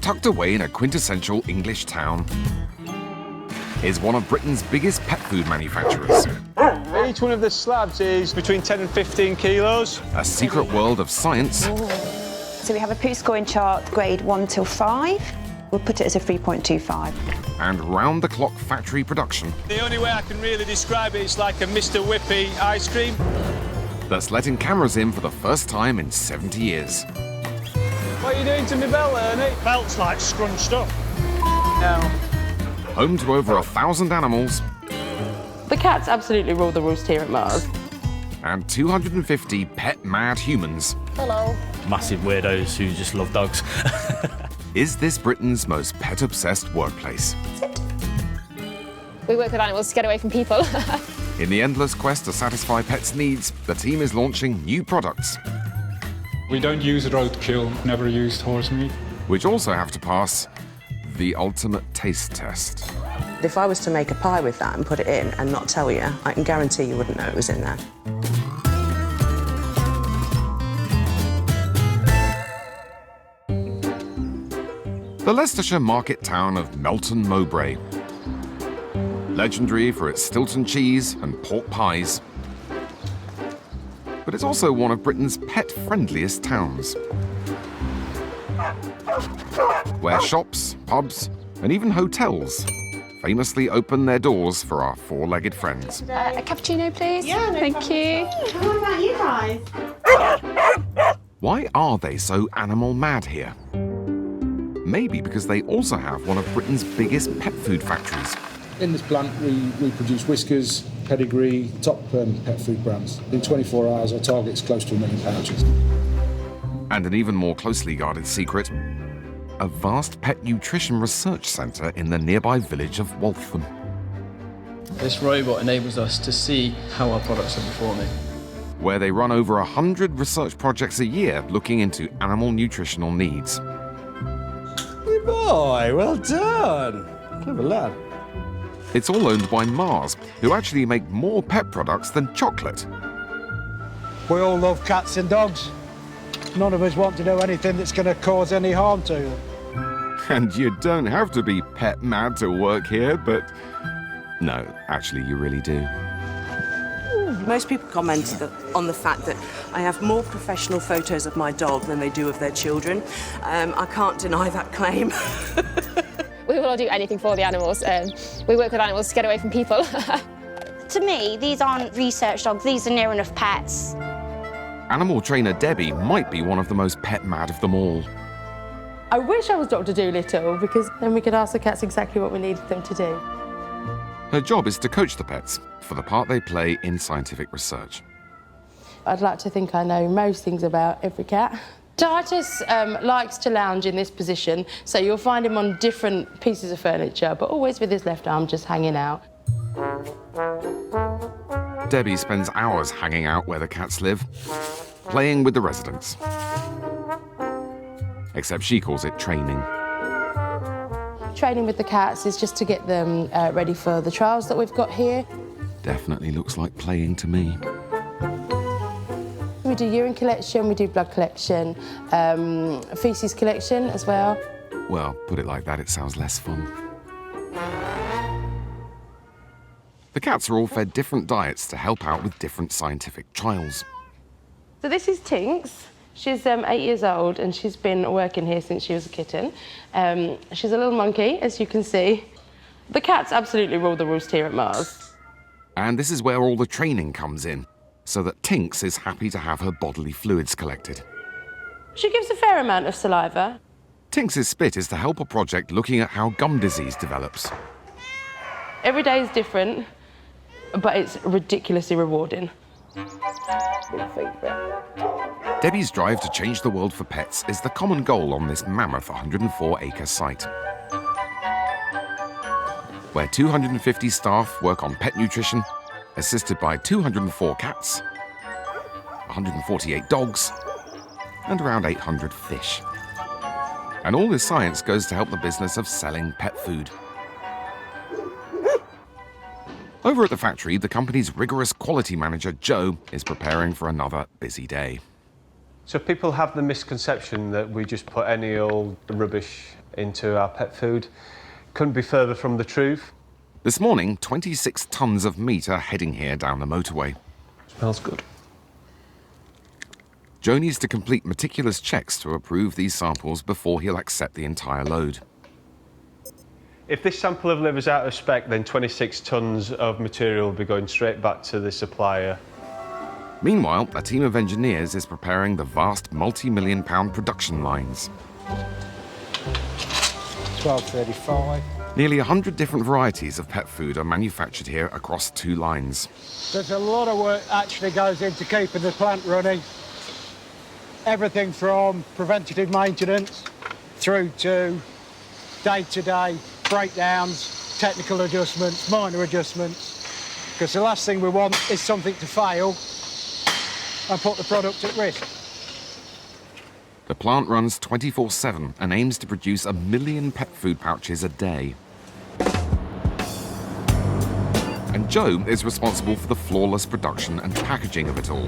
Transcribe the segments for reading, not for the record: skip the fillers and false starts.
tucked away in a quintessential English town, is one of Britain's biggest pet food manufacturers. Each one of the slabs is between 10 and 15 kilos. A secret world of science. So we have a poo scoring chart, grade 1 till 5. We'll put it as a 3.25. And round-the-clock factory production. The only way I can really describe it is like a Mr. Whippy ice cream. That's letting cameras in for the first time in 70 years. What are you doing to my belt, Ernie? Belt's like scrunched up. No. Home to over 1,000 animals. The cats absolutely rule the roost here at Mars. And 250 pet-mad humans. Hello. Massive weirdos who just love dogs. Is this Britain's most pet-obsessed workplace? We work with animals to get away from people. In the endless quest to satisfy pets' needs, the team is launching new products. We don't use roadkill, never used horse meat. Which also have to pass the ultimate taste test. If I was to make a pie with that and put it in and not tell you, I can guarantee you wouldn't know it was in there. The Leicestershire market town of Melton Mowbray. Legendary for its Stilton cheese and pork pies. But it's also one of Britain's pet-friendliest towns, where shops, pubs, and even hotels famously open their doors for our four-legged friends. A cappuccino, please. Yeah, no Thank you. What about you guys? Why are they so animal mad here? Maybe because they also have one of Britain's biggest pet food factories. In this plant, we produce Whiskers, Pedigree, top pet food brands. In 24 hours, our target's close to 1 million pouches. And an even more closely guarded secret, a vast pet nutrition research centre in the nearby village of Waltham. This robot enables us to see how our products are performing. Where they run over 100 research projects a year looking into animal nutritional needs. Good boy, well done. Clever lad. It's all owned by Mars, who actually make more pet products than chocolate. We all love cats and dogs. None of us want to do anything that's going to cause any harm to them. And you don't have to be pet mad to work here, but no, actually you really do. Most people comment on the fact that I have more professional photos of my dog than they do of their children. I can't deny that claim. We will do anything for the animals. We work with animals to get away from people. To me, these aren't research dogs. These are near enough pets. Animal trainer Debbie might be one of the most pet mad of them all. I wish I was Dr. Dolittle, because then we could ask the cats exactly what we needed them to do. Her job is to coach the pets for the part they play in scientific research. I'd like to think I know most things about every cat. Titus likes to lounge in this position, so you'll find him on different pieces of furniture, but always with his left arm just hanging out. Debbie spends hours hanging out where the cats live, playing with the residents. Except she calls it training. Training with the cats is just to get them ready for the trials that we've got here. Definitely looks like playing to me. We do urine collection, we do blood collection, faeces collection as well. Well, put it like that, it sounds less fun. The cats are all fed different diets to help out with different scientific trials. So this is Tinks. She's 8 years old and she's been working here since she was a kitten. She's a little monkey, as you can see. The cats absolutely rule the roost here at Mars. And this is where all the training comes in, so that Tinks is happy to have her bodily fluids collected. She gives a fair amount of saliva. Tinks' spit is to help a project looking at how gum disease develops. Every day is different, but it's ridiculously rewarding. Debbie's drive to change the world for pets is the common goal on this mammoth 104-acre site, where 250 staff work on pet nutrition, assisted by 204 cats, 148 dogs, and around 800 fish. And all this science goes to help the business of selling pet food. Over at the factory, the company's rigorous quality manager, Joe, is preparing for another busy day. So people have the misconception that we just put any old rubbish into our pet food. Couldn't be further from the truth. This morning, 26 tonnes of meat are heading here down the motorway. Smells good. Joe needs to complete meticulous checks to approve these samples before he'll accept the entire load. If this sample of liver is out of spec, then 26 tonnes of material will be going straight back to the supplier. Meanwhile, a team of engineers is preparing the vast multi-million-pound production lines. 12.35. Nearly 100 different varieties of pet food are manufactured here across 2 lines. There's a lot of work actually goes into keeping the plant running. Everything from preventative maintenance through to day-to-day breakdowns, technical adjustments, minor adjustments. Because the last thing we want is something to fail and put the product at risk. The plant runs 24/7 and aims to produce 1 million pet food pouches a day. And Joe is responsible for the flawless production and packaging of it all.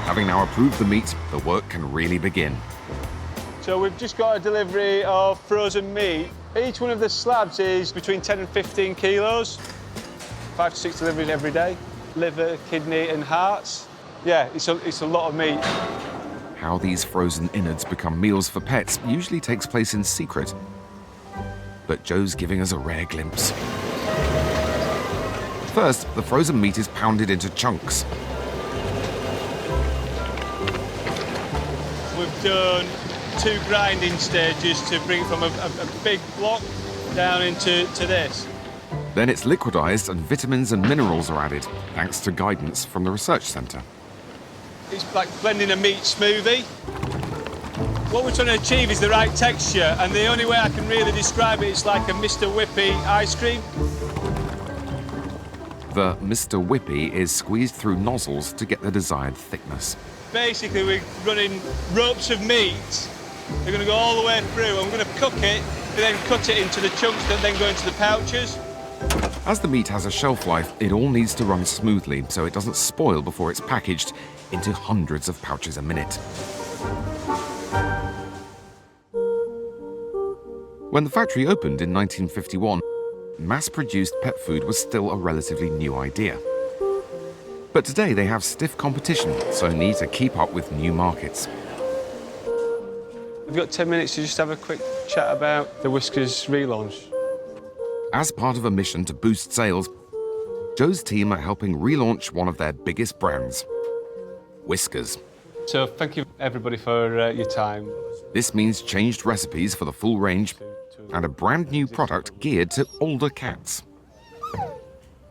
Having now approved the meat, the work can really begin. So we've just got a delivery of frozen meat. Each one of the slabs is between 10 and 15 kilos. 5 to 6 deliveries every day. Liver, kidney and hearts. Yeah, it's a lot of meat. How these frozen innards become meals for pets usually takes place in secret. But Joe's giving us a rare glimpse. First, the frozen meat is pounded into chunks. We've done 2 grinding stages to bring it from a big block down into this. Then it's liquidized and vitamins and minerals are added, thanks to guidance from the research centre. It's like blending a meat smoothie. What we're trying to achieve is the right texture, and the only way I can really describe it is like a Mr. Whippy ice cream. The Mr. Whippy is squeezed through nozzles to get the desired thickness. Basically, we're running ropes of meat. They're going to go all the way through, and we're going to cook it, and then cut it into the chunks that then go into the pouches. As the meat has a shelf life, it all needs to run smoothly so it doesn't spoil before it's packaged into hundreds of pouches a minute. When the factory opened in 1951, mass-produced pet food was still a relatively new idea. But today they have stiff competition, so need to keep up with new markets. We've got 10 minutes to just have a quick chat about the Whiskers relaunch. As part of a mission to boost sales, Joe's team are helping relaunch one of their biggest brands, Whiskers. So thank you everybody for your time. This means changed recipes for the full range and a brand new product geared to older cats.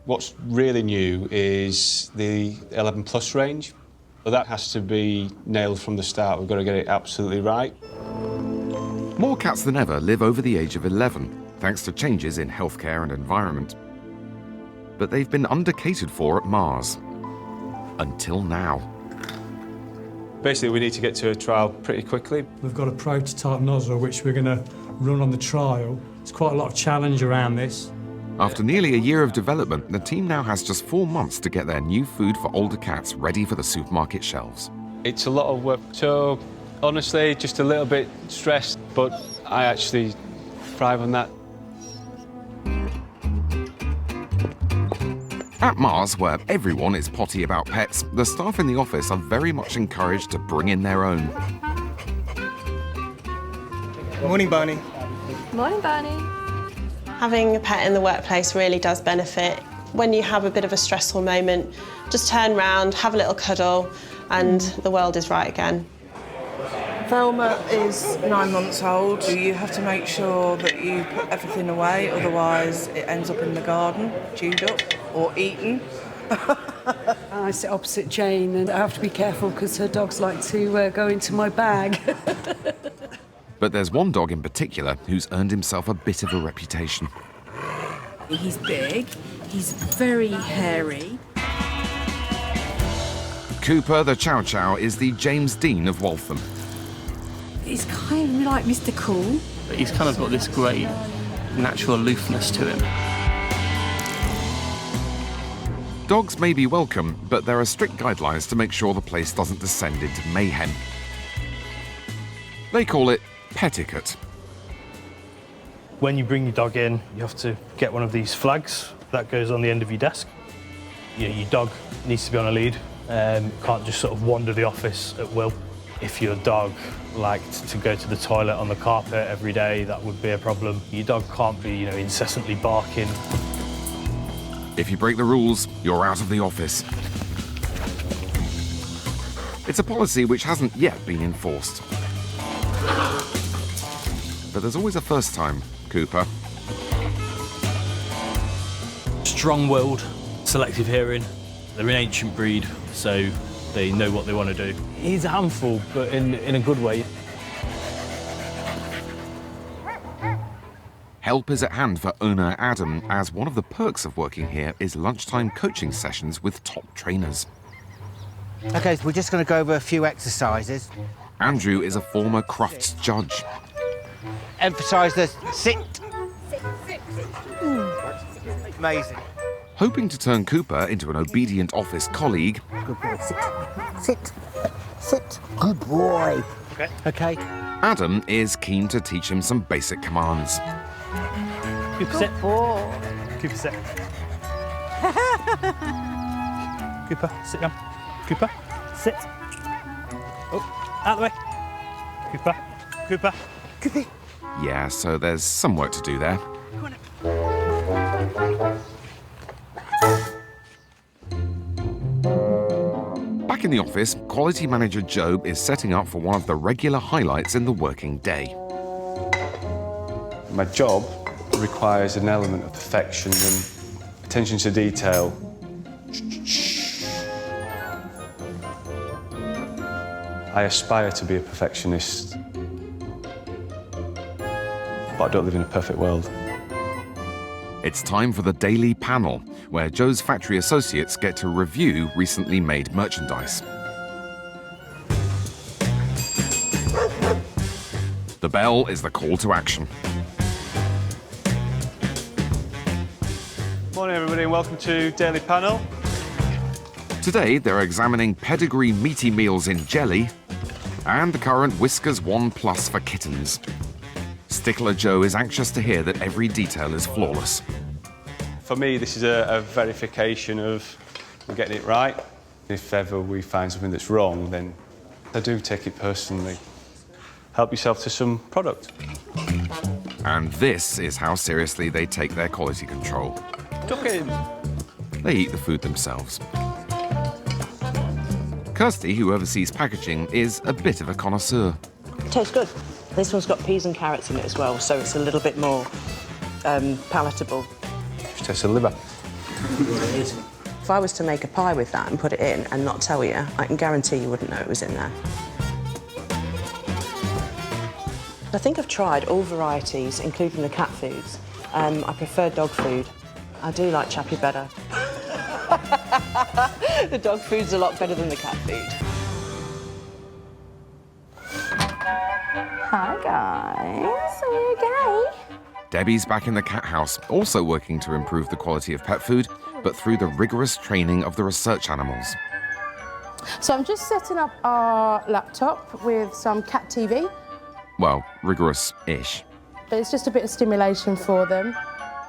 What's really new is the 11 plus range. So that has to be nailed from the start. We've got to get it absolutely right. More cats than ever live over the age of 11, thanks to changes in healthcare and environment. But they've been under-catered for at Mars. Until now. Basically, we need to get to a trial pretty quickly. We've got a prototype nozzle which we're going to run on the trial. There's quite a lot of challenge around this. After nearly a year of development, the team now has just 4 months to get their new food for older cats ready for the supermarket shelves. It's a lot of work. So, honestly, just a little bit stressed, but I actually thrive on that. At Mars, where everyone is potty about pets, the staff in the office are very much encouraged to bring in their own. Morning, Barney. Morning, Barney. Having a pet in the workplace really does benefit. When you have a bit of a stressful moment, just turn round, have a little cuddle, and the world is right again. Velma is 9 months old. You have to make sure that you put everything away, otherwise it ends up in the garden, chewed up or eaten. I sit opposite Jane and I have to be careful because her dogs like to go into my bag. But there's one dog in particular who's earned himself a bit of a reputation. He's big, he's very hairy. Cooper the Chow-Chow is the James Dean of Waltham. He's kind of like Mr. Cool. But he's kind of got this great natural aloofness to him. Dogs may be welcome, but there are strict guidelines to make sure the place doesn't descend into mayhem. They call it petiquette. When you bring your dog in, you have to get one of these flags that goes on the end of your desk. Your dog needs to be on a lead, can't just sort of wander the office at will. If your dog liked to go to the toilet on the carpet every day, that would be a problem. Your dog can't be, incessantly barking. If you break the rules, you're out of the office. It's a policy which hasn't yet been enforced. But there's always a first time, Cooper. Strong-willed, selective hearing. They're an ancient breed, so they know what they want to do. He's a handful, but in a good way. Help is at hand for owner Adam, as one of the perks of working here is lunchtime coaching sessions with top trainers. OK, so we're just going to go over a few exercises. Andrew is a former Crufts judge. Emphasise the sit. Amazing. Hoping to turn Cooper into an obedient office colleague. Good boy. Sit. Sit. Good boy. OK. Adam is keen to teach him some basic commands. Cooper, sit. Cooper, sit. Cooper, sit down. Cooper, sit. Oh, out of the way. Cooper, Cooper. Cooper. Yeah, so there's some work to do there. Back in the office, quality manager Job is setting up for one of the regular highlights in the working day. My job requires an element of perfection and attention to detail. I aspire to be a perfectionist, but I don't live in a perfect world. It's time for the daily panel, where Joe's factory associates get to review recently made merchandise. The bell is the call to action. Morning everybody and welcome to Daily Panel. Today they're examining pedigree meaty meals in jelly and the current Whiskers 1 Plus for kittens. Stickler Joe is anxious to hear that every detail is flawless. For me, this is a verification of getting it right. If ever we find something that's wrong, then I do take it personally. Help yourself to some product. And this is how seriously they take their quality control. Duck in. They eat the food themselves. Kirsty, who oversees packaging, is a bit of a connoisseur. Tastes good. This one's got peas and carrots in it as well, so it's a little bit more palatable. Just tastes of liver. If I was to make a pie with that and put it in and not tell you, I can guarantee you wouldn't know it was in there. I think I've tried all varieties, including the cat foods. I prefer dog food. I do like Chappie better. The dog food's a lot better than the cat food. Hi guys, are you okay? Debbie's back in the cat house, also working to improve the quality of pet food, but through the rigorous training of the research animals. So I'm just setting up our laptop with some cat TV. Well, rigorous-ish. But it's just a bit of stimulation for them.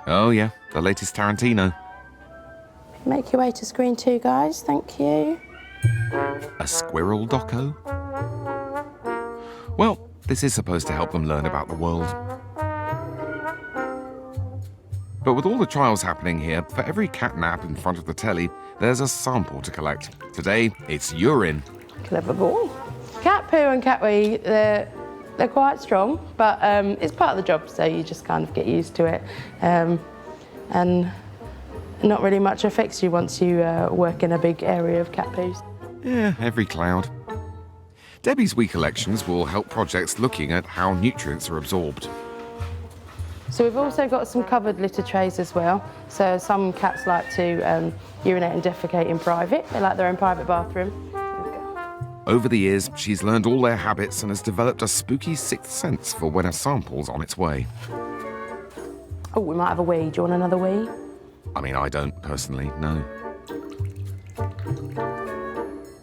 Oh yeah, the latest Tarantino. Make your way to screen 2, guys, thank you. A squirrel doco? Well, this is supposed to help them learn about the world. But with all the trials happening here, for every cat nap in front of the telly, there's a sample to collect. Today, it's urine. Clever boy. Cat poo and cat wee, they're quite strong, but it's part of the job, so you just kind of get used to it. And not really much affects you once you work in a big area of cat poos. Yeah, every cloud. Debbie's wee collections will help projects looking at how nutrients are absorbed. So we've also got some covered litter trays as well. So some cats like to urinate and defecate in private. They like their own private bathroom. Over the years, she's learned all their habits and has developed a spooky sixth sense for when a sample's on its way. Oh, we might have a wee. Do you want another wee? I mean, I don't personally, no.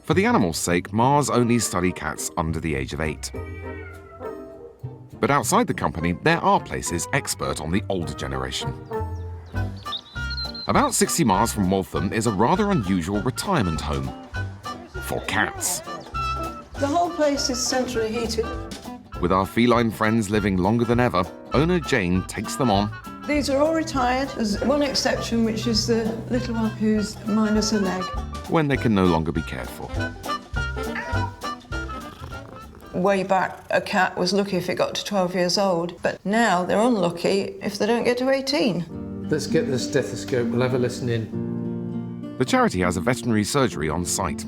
For the animals' sake, Mars only study cats under the age of 8. But outside the company, there are places expert on the older generation. About 60 miles from Waltham is a rather unusual retirement home for cats. The whole place is centrally heated. With our feline friends living longer than ever, owner Jane takes them on. These are all retired. There's one exception, which is the little one who's minus a leg. When they can no longer be cared for. Way back, a cat was lucky if it got to 12 years old, but now they're unlucky if they don't get to 18. Let's get the stethoscope, we'll have a listen in. The charity has a veterinary surgery on site.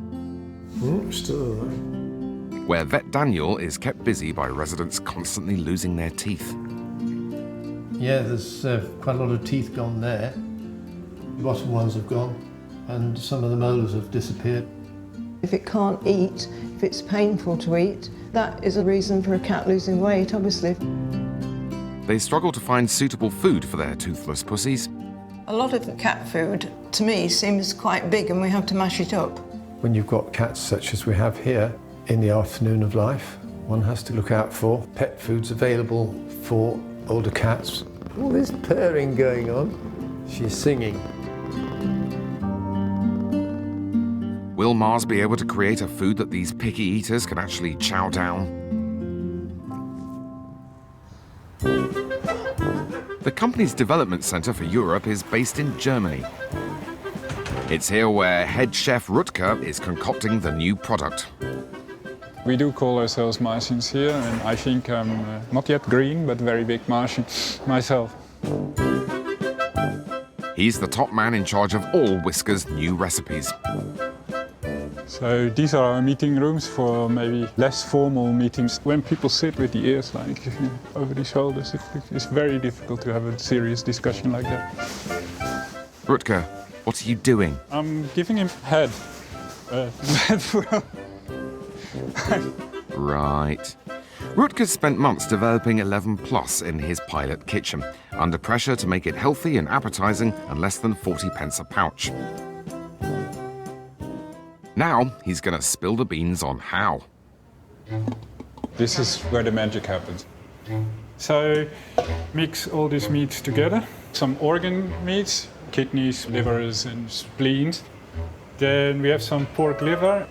Still all right. Where vet Daniel is kept busy by residents constantly losing their teeth. Yeah, there's quite a lot of teeth gone there. The bottom ones have gone, and some of the molars have disappeared. If it can't eat, if it's painful to eat, that is a reason for a cat losing weight, obviously. They struggle to find suitable food for their toothless pussies. A lot of the cat food, to me, seems quite big and we have to mash it up. When you've got cats such as we have here, in the afternoon of life, one has to look out for pet foods available for older cats. All this purring going on. She's singing. Will Mars be able to create a food that these picky eaters can actually chow down? The company's development center for Europe is based in Germany. It's here where head chef Rutger is concocting the new product. We do call ourselves Martians here, and I think I'm not yet green, but very big Martian myself. He's the top man in charge of all Whisker's new recipes. So these are our meeting rooms for maybe less formal meetings. When people sit with the ears like over the shoulders, it's very difficult to have a serious discussion like that. Rutger, what are you doing? I'm giving him head. Right. Rutger spent months developing 11 Plus in his pilot kitchen, under pressure to make it healthy and appetizing and less than 40 pence a pouch. Now he's going to spill the beans on how. This is where the magic happens. So mix all these meats together. Some organ meats, kidneys, livers and spleens. Then we have some pork liver.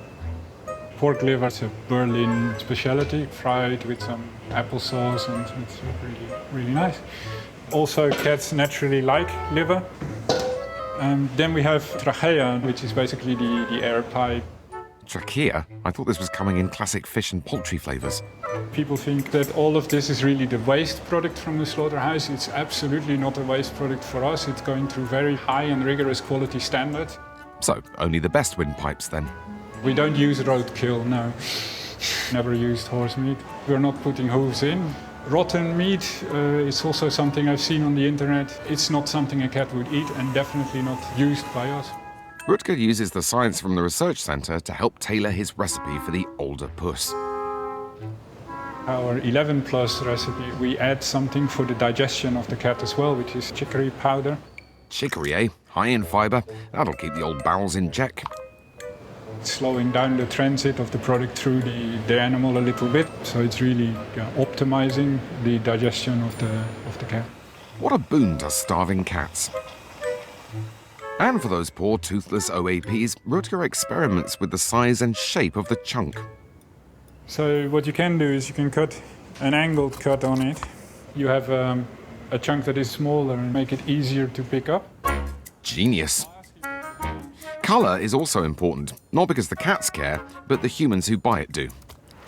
Pork liver is a Berlin specialty, fried with some applesauce, and it's really, really nice. Also, cats naturally like liver. Then we have trachea, which is basically the air pipe. Trachea? I thought this was coming in classic fish and poultry flavours. People think that all of this is really the waste product from the slaughterhouse. It's absolutely not a waste product for us. It's going through very high and rigorous quality standards. So, only the best windpipes then? We don't use roadkill, no. Never used horse meat. We're not putting hooves in. Rotten meat is also something I've seen on the internet. It's not something a cat would eat and definitely not used by us. Rutger uses the science from the research centre to help tailor his recipe for the older puss. Our 11 Plus recipe, we add something for the digestion of the cat as well, which is chicory powder. Chicory, eh? High in fibre. That'll keep the old bowels in check. Slowing down the transit of the product through the animal a little bit, so it's really optimizing the digestion of the cat. What a boon to starving cats. And for those poor toothless OAPs, Rutger experiments with the size and shape of the chunk. So what you can do is you can cut an angled cut on it. You have a chunk that is smaller and make it easier to pick up. Genius. Colour is also important, not because the cats care, but the humans who buy it do.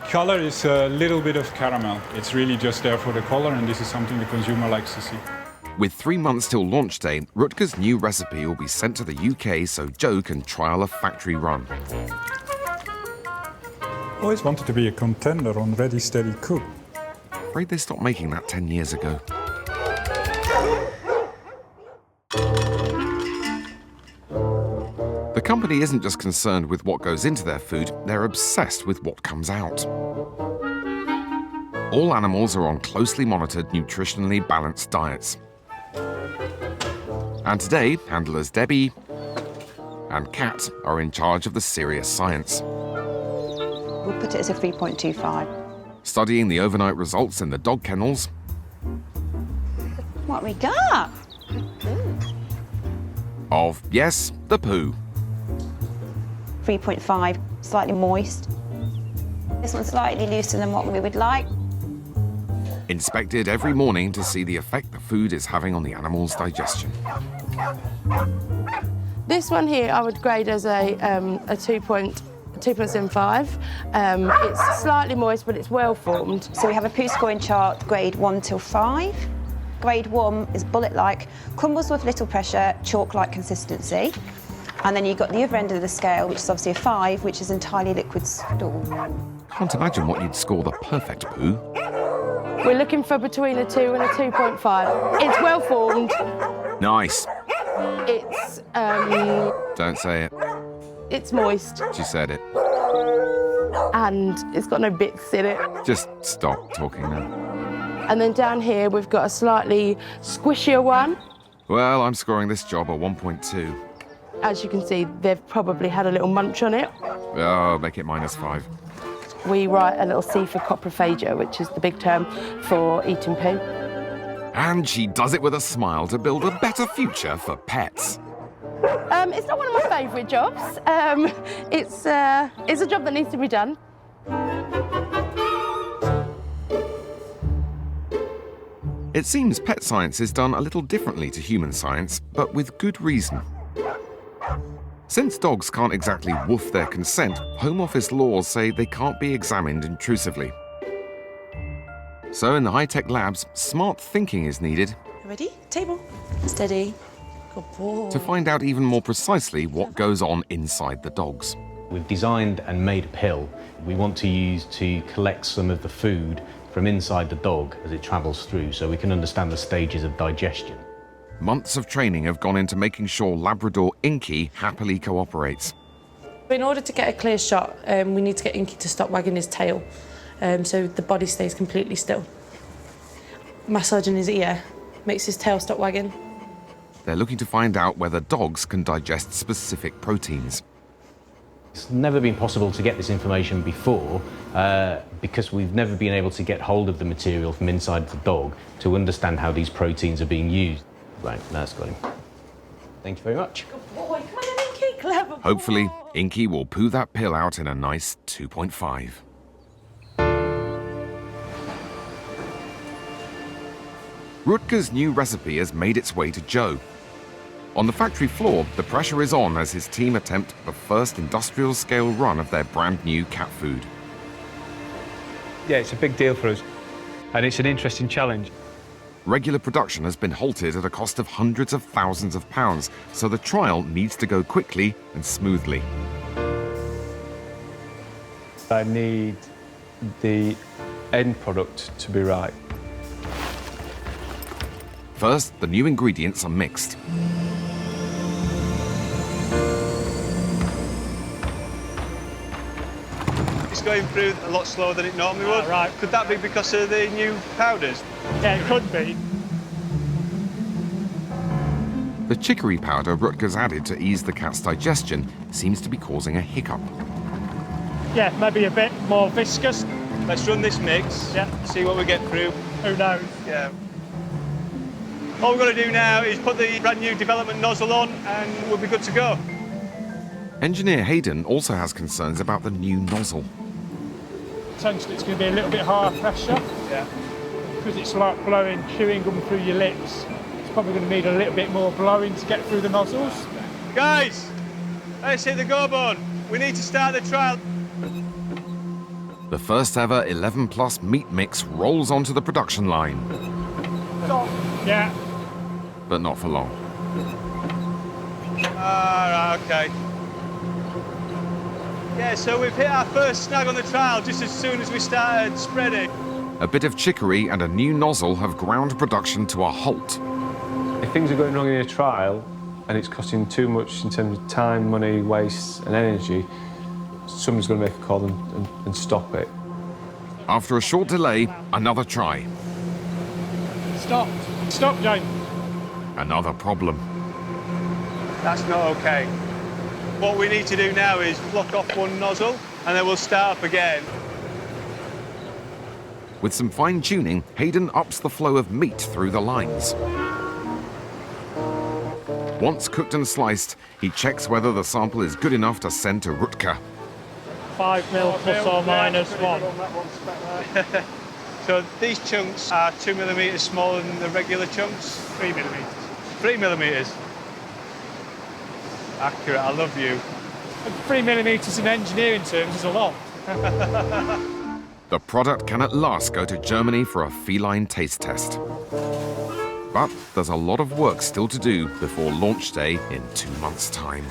Color is a little bit of caramel. It's really just there for the color, and this is something the consumer likes to see. With 3 months till launch day, Rutger's new recipe will be sent to the UK so Joe can trial a factory run. Always wanted to be a contender on Ready Steady Cook. Afraid they stopped making that 10 years ago. The company isn't just concerned with what goes into their food, they're obsessed with what comes out. All animals are on closely monitored, nutritionally balanced diets. And today, handlers Debbie and cats are in charge of the serious science. We'll put it as a 3.25. Studying the overnight results in the dog kennels. What we got? Of, yes, the poo. 3.5, slightly moist. This one's slightly looser than what we would like. Inspected every morning to see the effect the food is having on the animal's digestion. This one here I would grade as a 2.75. It's slightly moist, but it's well formed. So we have a poo scoring chart, grade 1 till 5. Grade 1 is bullet-like, crumbles with little pressure, chalk-like consistency. And then you've got the other end of the scale, which is obviously a 5, which is entirely liquid stool. Can't imagine what you'd score the perfect poo. We're looking for between a 2 and a 2.5. It's well formed. Nice. It's Don't say it. it's moist. She said it. And it's got no bits in it. Just stop talking now. And then down here we've got a slightly squishier one. Well, I'm scoring this job a 1.2. As you can see, they've probably had a little munch on it. Oh, make it -5. We write a little C for coprophagia, which is the big term for eating poo. And she does it with a smile to build a better future for pets. It's not one of my favourite jobs. It's a job that needs to be done. It seems pet science is done a little differently to human science, but with good reason. Since dogs can't exactly woof their consent, Home Office laws say they can't be examined intrusively. So in the high-tech labs, smart thinking is needed. Ready? Table. Steady. Good boy. To find out even more precisely what goes on inside the dogs. We've designed and made a pill we want to use to collect some of the food from inside the dog as it travels through, so we can understand the stages of digestion. Months of training have gone into making sure Labrador Inky happily cooperates. In order to get a clear shot, we need to get Inky to stop wagging his tail, so the body stays completely still. Massaging his ear makes his tail stop wagging. They're looking to find out whether dogs can digest specific proteins. It's never been possible to get this information before because we've never been able to get hold of the material from inside the dog to understand how these proteins are being used. Right, that's got him. Thank you very much. Good boy, come on, Inky, clever boy. Hopefully, Inky will poo that pill out in a nice 2.5. Rutger's new recipe has made its way to Joe. On the factory floor, the pressure is on as his team attempt the first industrial-scale run of their brand-new cat food. Yeah, it's a big deal for us, and it's an interesting challenge. Regular production has been halted at a cost of hundreds of thousands of pounds, so the trial needs to go quickly and smoothly. I need the end product to be right. First, the new ingredients are mixed. It's going through a lot slower than it normally would. Right. Could that be because of the new powders? Yeah, it could be. The chicory powder Rutger's added to ease the cat's digestion seems to be causing a hiccup. Yeah, maybe a bit more viscous. Let's run this mix, see what we get through. Who knows? Yeah. All we've got to do now is put the brand new development nozzle on and we'll be good to go. Engineer Hayden also has concerns about the new nozzle. Potentially it's going to be a little bit higher pressure. Yeah. Because it's like blowing chewing gum through your lips. It's probably going to need a little bit more blowing to get through the nozzles. Guys, let's hit the go button. We need to start the trial. The first ever 11+ meat mix rolls onto the production line. Stop. Yeah. But not for long. Right, okay. Yeah, so we've hit our first snag on the trial just as soon as we started spreading. A bit of chicory and a new nozzle have ground production to a halt. If things are going wrong in a trial and it's costing too much in terms of time, money, waste and energy, someone's going to make a call and stop it. After a short delay, another try. Stop. Stop, Jane. Another problem. That's not okay. What we need to do now is block off one nozzle, and then we'll start up again. With some fine-tuning, Hayden ups the flow of meat through the lines. Once cooked and sliced, he checks whether the sample is good enough to send to Rutger. 5 mil plus or minus 1. So these chunks are 2 millimetres smaller than the regular chunks. 3 millimetres. 3 millimetres. Accurate, I love you. 3 millimetres in engineering terms is a lot. The product can at last go to Germany for a feline taste test. But there's a lot of work still to do before launch day in 2 months' time.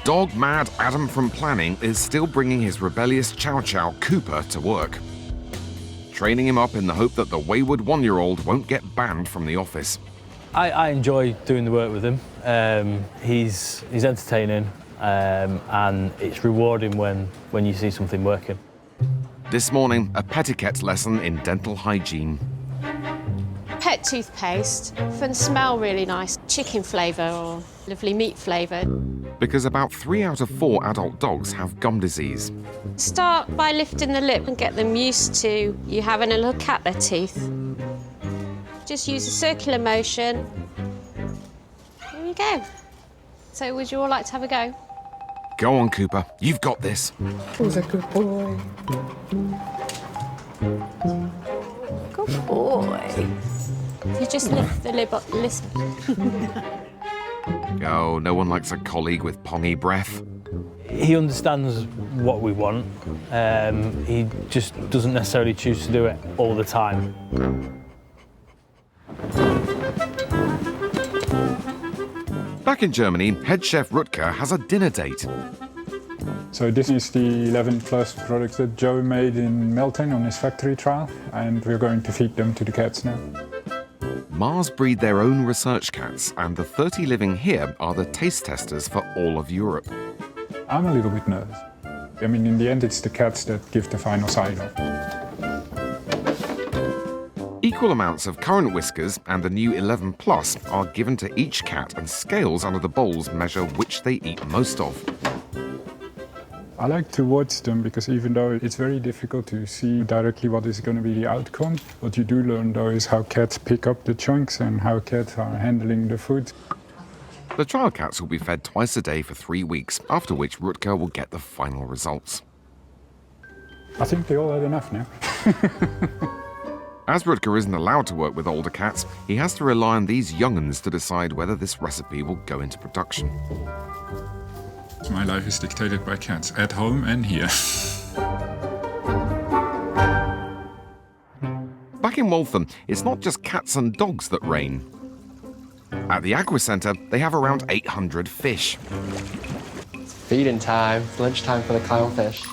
Dog-mad Adam from planning is still bringing his rebellious Chow-Chow Cooper to work, training him up in the hope that the wayward one-year-old won't get banned from the office. I enjoy doing the work with him. He's entertaining, and it's rewarding when you see something working. This morning, a petiquette lesson in dental hygiene. Pet toothpaste can smell really nice, chicken flavour or lovely meat flavour. Because about 3 out of 4 adult dogs have gum disease. Start by lifting the lip and get them used to you having a look at their teeth. Just use a circular motion. There you go. So would you all like to have a go? Go on, Cooper. You've got this. Who's a good boy? Good boy. You just lift the lip up. Listen. Oh, no one likes a colleague with pongy breath. He understands what we want. He just doesn't necessarily choose to do it all the time. Back in Germany, head chef Rutger has a dinner date. So this is the 11 plus products that Joe made in Melton on his factory trial, and we're going to feed them to the cats now. Mars breed their own research cats, and the 30 living here are the taste testers for all of Europe. I'm a little bit nervous. I mean, in the end, it's the cats that give the final sign-off. Equal amounts of currant whiskers and the new 11 Plus are given to each cat, and scales under the bowls measure which they eat most of. I like to watch them because even though it's very difficult to see directly what is going to be the outcome, what you do learn though is how cats pick up the chunks and how cats are handling the food. The trial cats will be fed twice a day for 3 weeks, after which Rutger will get the final results. I think they all had enough now. As Rutger isn't allowed to work with older cats, he has to rely on these young'uns to decide whether this recipe will go into production. My life is dictated by cats, at home and here. Back in Waltham, it's not just cats and dogs that reign. At the Aqua Centre, they have around 800 fish. It's feeding time, it's lunchtime for the clownfish.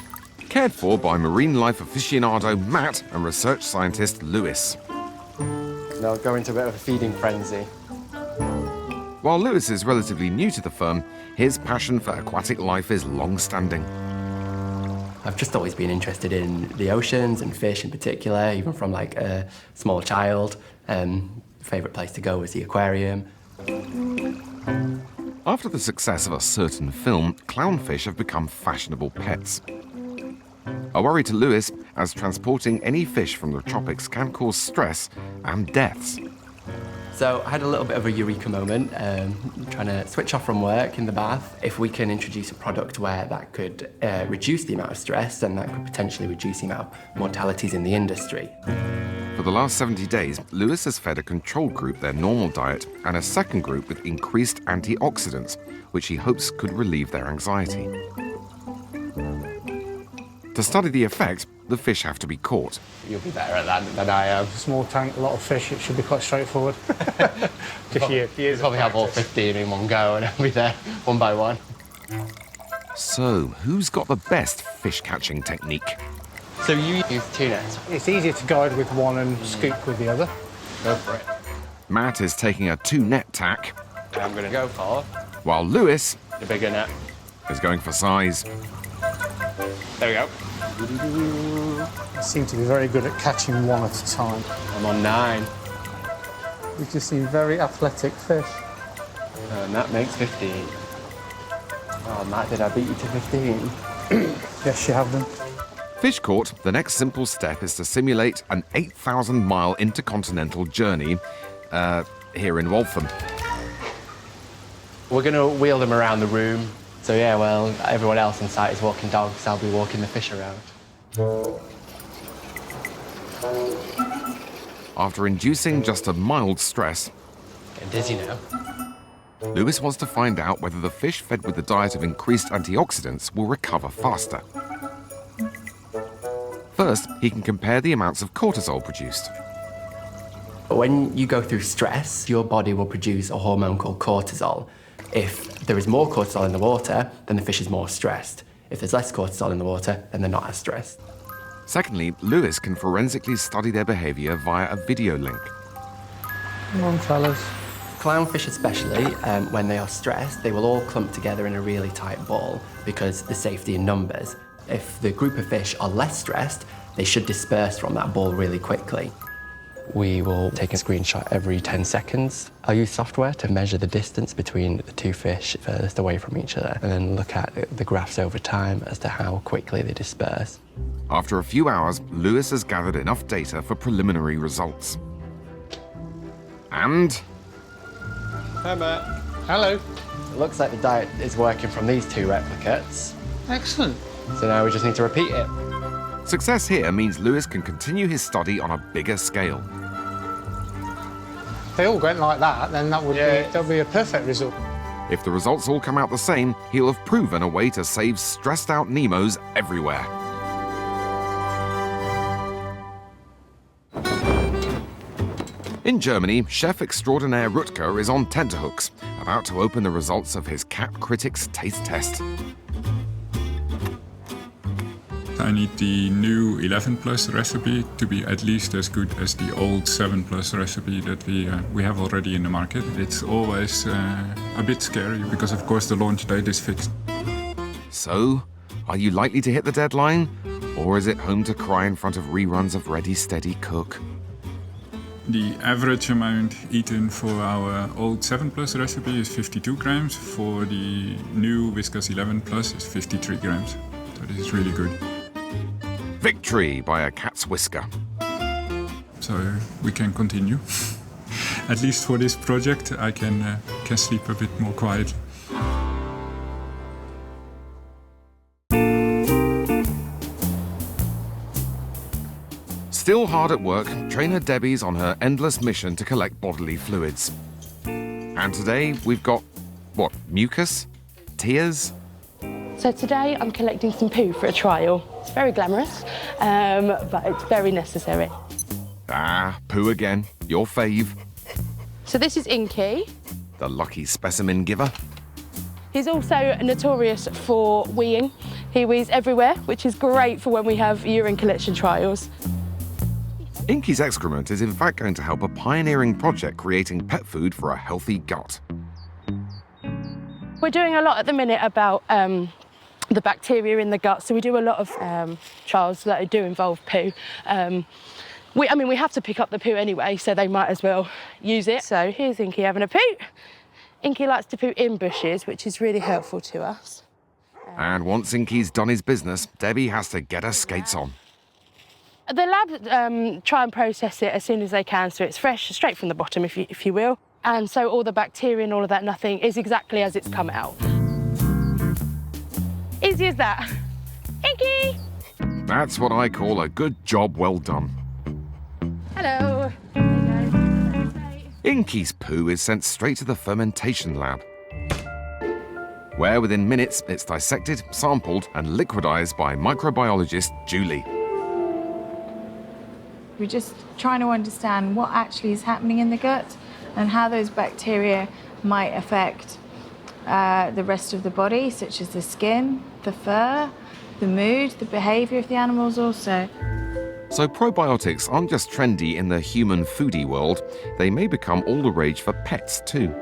Cared for by marine life aficionado Matt and research scientist Lewis. They'll go into a bit of a feeding frenzy. While Lewis is relatively new to the firm, his passion for aquatic life is long-standing. I've just always been interested in the oceans and fish in particular, even from like a small child. Favourite place to go was the aquarium. After the success of a certain film, clownfish have become fashionable pets. A worry to Lewis, as transporting any fish from the tropics can cause stress and deaths. So I had a little bit of a eureka moment, trying to switch off from work in the bath. If we can introduce a product where that could reduce the amount of stress, then that could potentially reduce the amount of mortalities in the industry. For the last 70 days, Lewis has fed a control group their normal diet and a second group with increased antioxidants, which he hopes could relieve their anxiety. To study the effect, the fish have to be caught. You'll be better at that than I am. Small tank, a lot of fish, it should be quite straightforward. Just years probably have all 15 in one go and I'll be there one by one. So, who's got the best fish-catching technique? So you use 2 nets? It's easier to guide with one and scoop with the other. Go for it. Matt is taking a 2-net tack, I'm going to go for while Lewis the bigger net. is going for size. There we go. I seem to be very good at catching one at a time. I'm on 9. We've just seen very athletic fish. And that makes 15. Oh, Matt, did I beat you to 15? Yes, you have them. Fish caught, the next simple step is to simulate an 8,000-mile intercontinental journey here in Waltham. We're going to wheel them around the room. So yeah, well, everyone else on site is walking dogs. I'll be walking the fish around. After inducing just a mild stress, Getting dizzy now. Lewis wants to find out whether the fish fed with the diet of increased antioxidants will recover faster. First, he can compare the amounts of cortisol produced. When you go through stress, your body will produce a hormone called cortisol. If there is more cortisol in the water, then the fish is more stressed. If there's less cortisol in the water, then they're not as stressed. Secondly, Lewis can forensically study their behaviour via a video link. Come on, fellas. Clownfish especially, when they are stressed, they will all clump together in a really tight ball because the safety in numbers. If the group of fish are less stressed, they should disperse from that ball really quickly. We will take a screenshot every 10 seconds. I'll use software to measure the distance between the two fish furthest away from each other and then look at the graphs over time as to how quickly they disperse. After a few hours, Lewis has gathered enough data for preliminary results. And... Hi, Matt. Hello. It looks like the diet is working from these two replicates. Excellent. So now we just need to repeat it. Success here means Lewis can continue his study on a bigger scale. If they all went like that, then that'll be a perfect result. If the results all come out the same, he'll have proven a way to save stressed-out Nemos everywhere. In Germany, chef extraordinaire Rutger is on tenterhooks, about to open the results of his cat critics' taste test. I need the new 11 plus recipe to be at least as good as the old 7 plus recipe that we have already in the market. It's always a bit scary because, of course, the launch date is fixed. So, are you likely to hit the deadline? Or is it home to cry in front of reruns of Ready, Steady, Cook? The average amount eaten for our old 7 plus recipe is 52 grams. For the new Whiskas 11 plus is 53 grams. So this is really good. Victory by a cat's whisker. So we can continue. At least for this project, I can sleep a bit more quietly. Still hard at work, trainer Debbie's on her endless mission to collect bodily fluids. And today we've got, what, mucus? Tears? So today I'm collecting some poo for a trial. It's very glamorous, but it's very necessary. Ah, poo again. Your fave. So this is Inky. The lucky specimen giver. He's also notorious for weeing. He wees everywhere, which is great for when we have urine collection trials. Inky's excrement is in fact going to help a pioneering project creating pet food for a healthy gut. We're doing a lot at the minute about the bacteria in the gut, so we do a lot of trials that do involve poo. We have to pick up the poo anyway, so they might as well use it. So here's Inky having a poo. Inky likes to poo in bushes, which is really helpful to us. And once Inky's done his business, Debbie has to get her skates on. The lab try and process it as soon as they can, so it's fresh, straight from the bottom, if you will. And so all the bacteria and all of that, nothing is exactly as it's come out. Easy as that. Inky! That's what I call a good job well done. Hello. Inky's poo is sent straight to the fermentation lab, where within minutes it's dissected, sampled and liquidized by microbiologist Julie. We're just trying to understand what actually is happening in the gut and how those bacteria might affect the rest of the body, such as the skin, the fur, the mood, the behaviour of the animals also. So probiotics aren't just trendy in the human foodie world, they may become all the rage for pets too.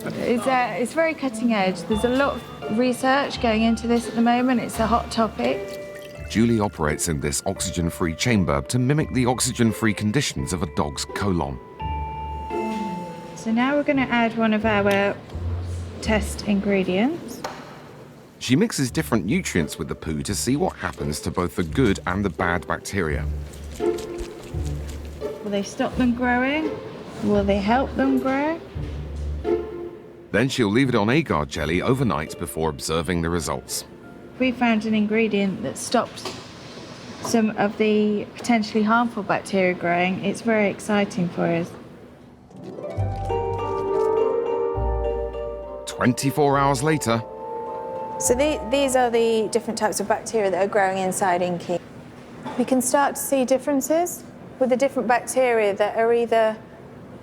It's very cutting edge. There's a lot of research going into this at the moment. It's a hot topic. Julie operates in this oxygen-free chamber to mimic the oxygen-free conditions of a dog's colon. So now we're going to add one of our test ingredients. She mixes different nutrients with the poo to see what happens to both the good and the bad bacteria. Will they stop them growing? Will they help them grow? Then she'll leave it on agar jelly overnight before observing the results. We found an ingredient that stops some of the potentially harmful bacteria growing. It's very exciting for us. 24 hours later. So these are the different types of bacteria that are growing inside Inky. We can start to see differences with the different bacteria that are either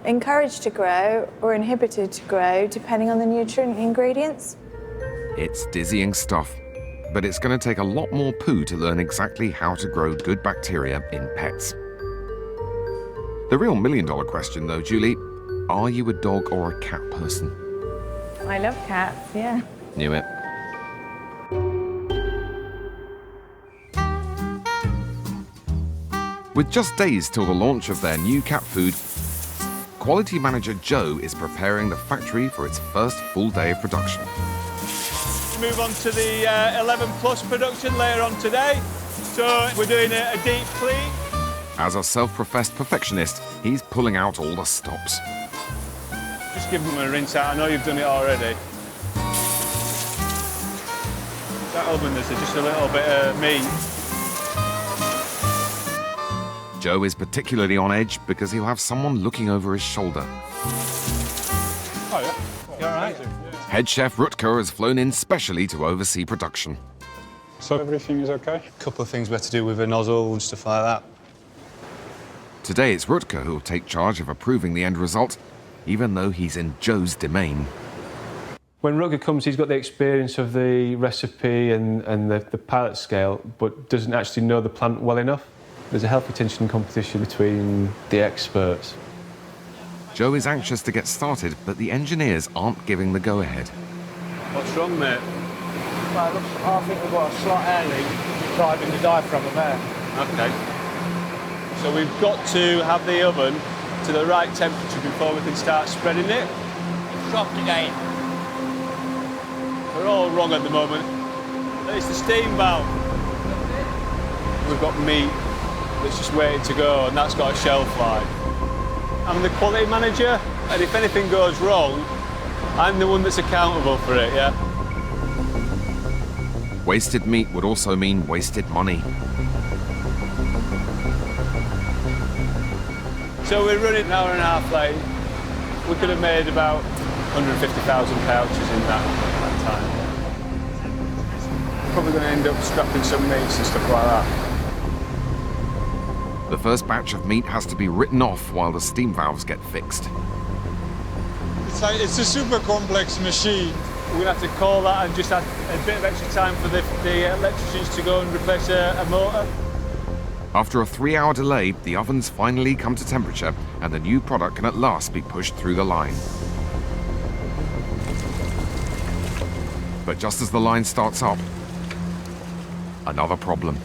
encouraged to grow or inhibited to grow, depending on the nutrient ingredients. It's dizzying stuff, but it's going to take a lot more poo to learn exactly how to grow good bacteria in pets. The real million-dollar question, though, Julie, are you a dog or a cat person? I love cats, yeah. Knew it. With just days till the launch of their new cat food, quality manager Joe is preparing the factory for its first full day of production. Move on to the 11 plus production later on today. So we're doing a deep clean. As a self-professed perfectionist, he's pulling out all the stops. Just give them a rinse out. I know you've done it already. That oven, there's just a little bit of meat. Joe is particularly on edge because he'll have someone looking over his shoulder. Oh, yeah. You all right? Head chef Rutger has flown in specially to oversee production. So everything is okay? A couple of things we have to do with a nozzle and stuff like that. Today it's Rutger who'll take charge of approving the end result, even though he's in Joe's domain. When Rutger comes, he's got the experience of the recipe and the pilot scale, but doesn't actually know the plant well enough. There's a healthy tension competition between the experts. Joe is anxious to get started, but the engineers aren't giving the go-ahead. What's wrong, mate? Well, it looks, I think we've got a slight air leak driving the diaphragm of air. OK. So we've got to have the oven to the right temperature before we can start spreading it. Dropped again. We're all wrong at the moment. It's the steam valve. We've got meat that's just waiting to go, and that's got a shelf life. I'm the quality manager, and if anything goes wrong, I'm the one that's accountable for it, yeah? Wasted meat would also mean wasted money. So we're running an hour and a half late. We could have made about 150,000 pouches in that time. Probably going to end up scrapping some meats and stuff like that. The first batch of meat has to be written off while the steam valves get fixed. It's a super complex machine. We're going to have to call that and just add a bit of extra time for the electricians to go and replace a motor. After a 3-hour delay, the ovens finally come to temperature and the new product can at last be pushed through the line. But just as the line starts up, another problem.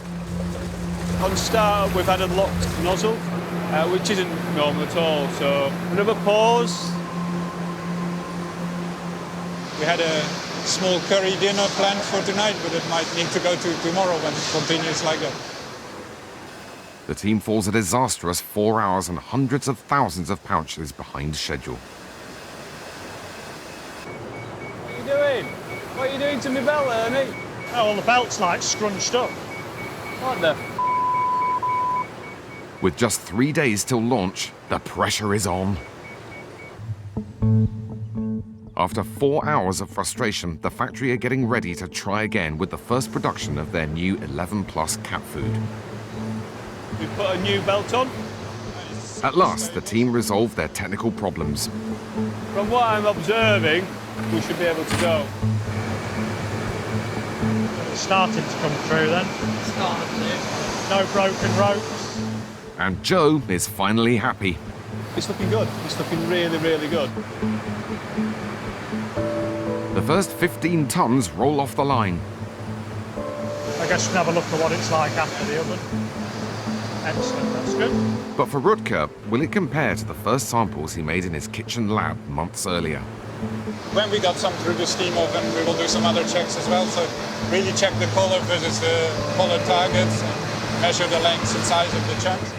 On start, we've had a locked nozzle, which isn't normal at all. So another pause. We had a small curry dinner planned for tonight, but it might need to go to tomorrow when it continues like that. The team falls a disastrous 4 hours and hundreds of thousands of pouches behind schedule. What are you doing? What are you doing to my belt, Ernie? Oh, well, the belt's like scrunched up. What the With just 3 days till launch, the pressure is on. After 4 hours of frustration, the factory are getting ready to try again with the first production of their new 11 plus cat food. We put a new belt on. At last, the team resolved their technical problems. From what I'm observing, we should be able to go. It's starting to come through then. No broken ropes. And Joe is finally happy. It's looking good. It's looking really, really good. The first 15 tons roll off the line. I guess we can have a look at what it's like after the oven. Excellent, that's good. But for Rutger, will it compare to the first samples he made in his kitchen lab months earlier? When we got some through the steam oven, we will do some other checks as well. So really check the color versus the color targets and measure the length and size of the chunks.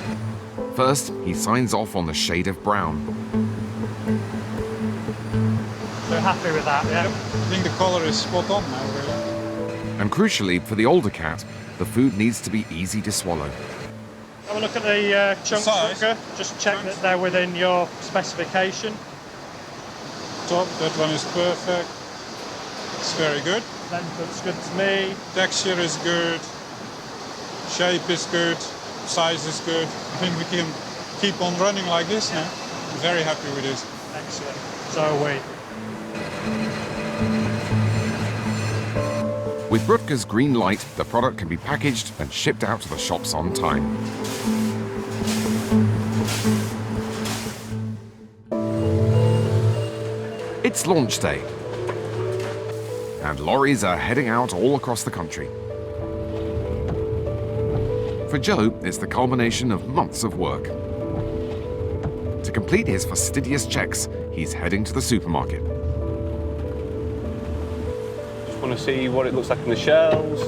First, he signs off on the shade of brown. So happy with that, yeah? I think the color is spot on now, really. And crucially, for the older cat, the food needs to be easy to swallow. Have a look at the chunks, Rutger. Just check that they're within your specification. Top, that one is perfect. It's very good. Length looks good to me. Texture is good. Shape is good. Size is good. I think we can keep on running like this now. I'm very happy with this. Excellent. So are we. With Rutger's green light, the product can be packaged and shipped out to the shops on time. It's launch day, and lorries are heading out all across the country. For Joe, it's the culmination of months of work. To complete his fastidious checks, he's heading to the supermarket. Just want to see what it looks like on the shelves.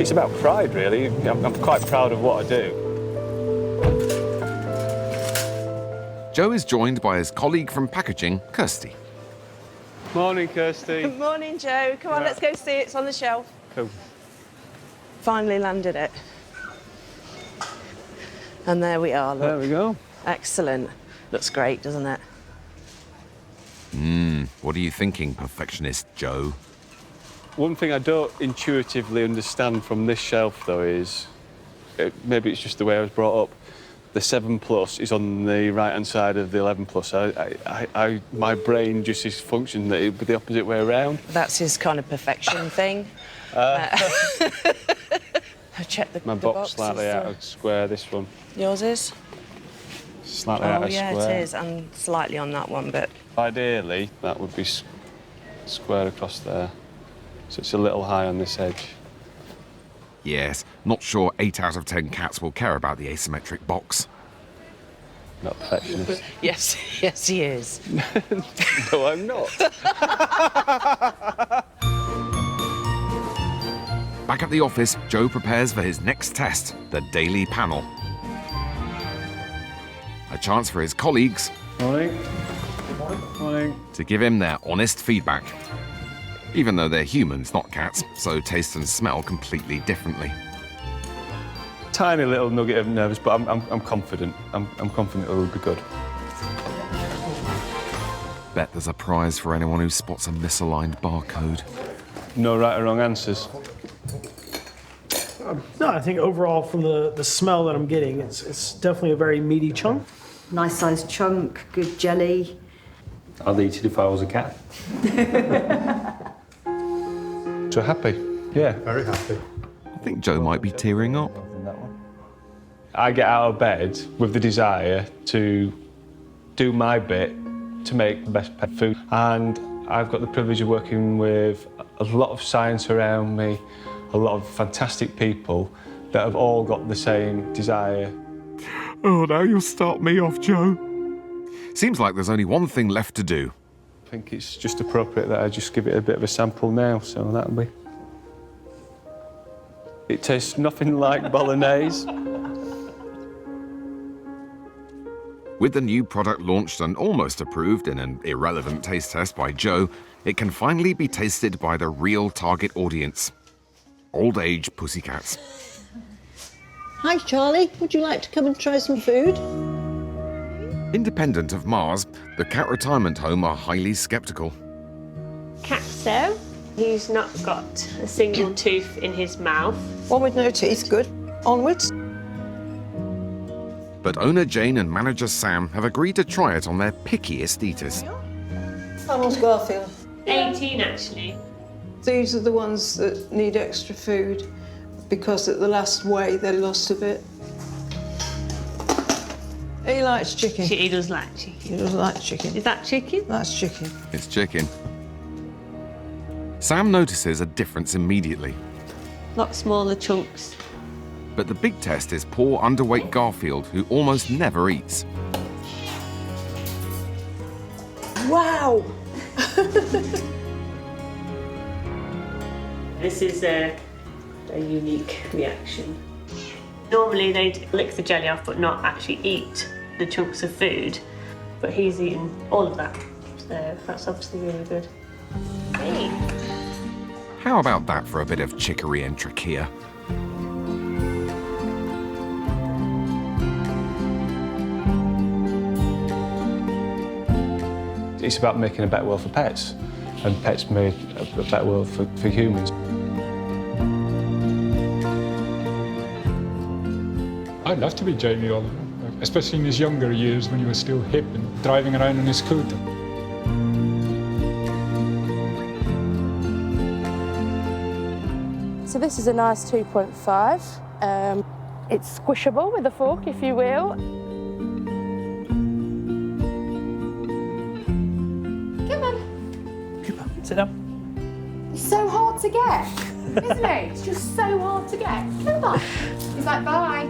It's about pride, really. I'm quite proud of what I do. Joe is joined by his colleague from packaging, Kirsty. Morning, Kirsty. Good morning, Joe. Come on, let's go see it. It's on the shelf. Cool. Finally landed it. And there we are, look. There we go. Excellent. Looks great, doesn't it? What are you thinking, perfectionist Joe? One thing I don't intuitively understand from this shelf, though, is maybe it's just the way I was brought up. The 7 Plus is on the right-hand side of the 11 Plus. My brain just is functioning that it would be the opposite way around. That's his kind of perfection thing. Check the My the box slightly out of square, this one. Yours is? Slightly out of square. Oh, yeah, it is, and slightly on that one, but... Ideally, that would be square across there. So it's a little high on this edge. Yes, not sure 8 out of 10 cats will care about the asymmetric box. Not perfectionist. Yes, yes, he is. No, I'm not. Back at the office, Joe prepares for his next test, the daily panel. A chance for his colleagues Morning. Morning. to give him their honest feedback. Even though they're humans, not cats, so taste and smell completely differently. Tiny little nugget of nervous, but I'm confident. I'm confident it will be good. Bet there's a prize for anyone who spots a misaligned barcode. No right or wrong answers. No, I think overall from the smell that I'm getting, it's definitely a very meaty chunk. Nice sized chunk, good jelly. I'd eat it if I was a cat. So happy? Yeah. Very happy. I think Joe might be tearing up. I get out of bed with the desire to do my bit to make the best pet food. And I've got the privilege of working with a lot of science around me, a lot of fantastic people that have all got the same desire. Oh, now you'll start me off, Joe. Seems like there's only one thing left to do. I think it's just appropriate that I just give it a bit of a sample now, so that'll be... It tastes nothing like bolognese. With the new product launched and almost approved in an irrelevant taste test by Joe, it can finally be tasted by the real target audience. Old-age pussycats. Hi, Charlie. Would you like to come and try some food? Independent of Mars, the cat retirement home are highly sceptical. Catso, he's not got a single tooth in his mouth. One with no teeth, good. Onwards. But owner Jane and manager Sam have agreed to try it on their pickiest eaters. How old's Garfield? 18, actually. These are the ones that need extra food because at the last weigh they lost a bit. He likes chicken. He does like chicken. He does like chicken. Is that chicken? That's chicken. It's chicken. Sam notices a difference immediately. Lot smaller chunks. But the big test is poor underweight Garfield, who almost never eats. Wow! This is a unique reaction. Normally they'd lick the jelly off but not actually eat the chunks of food, but he's eaten all of that, so that's obviously really good. Hey. How about that for a bit of chicory and trachea? It's about making a better world for pets, and pets make a better world for humans. I'd love to be Jamie Oliver, especially in his younger years when he was still hip and driving around on his scooter. So this is a nice 2.5. It's squishable with a fork, if you will. Come on. Sit down. It's so hard to get, isn't it? It's just so hard to get. Come on. He's like, bye.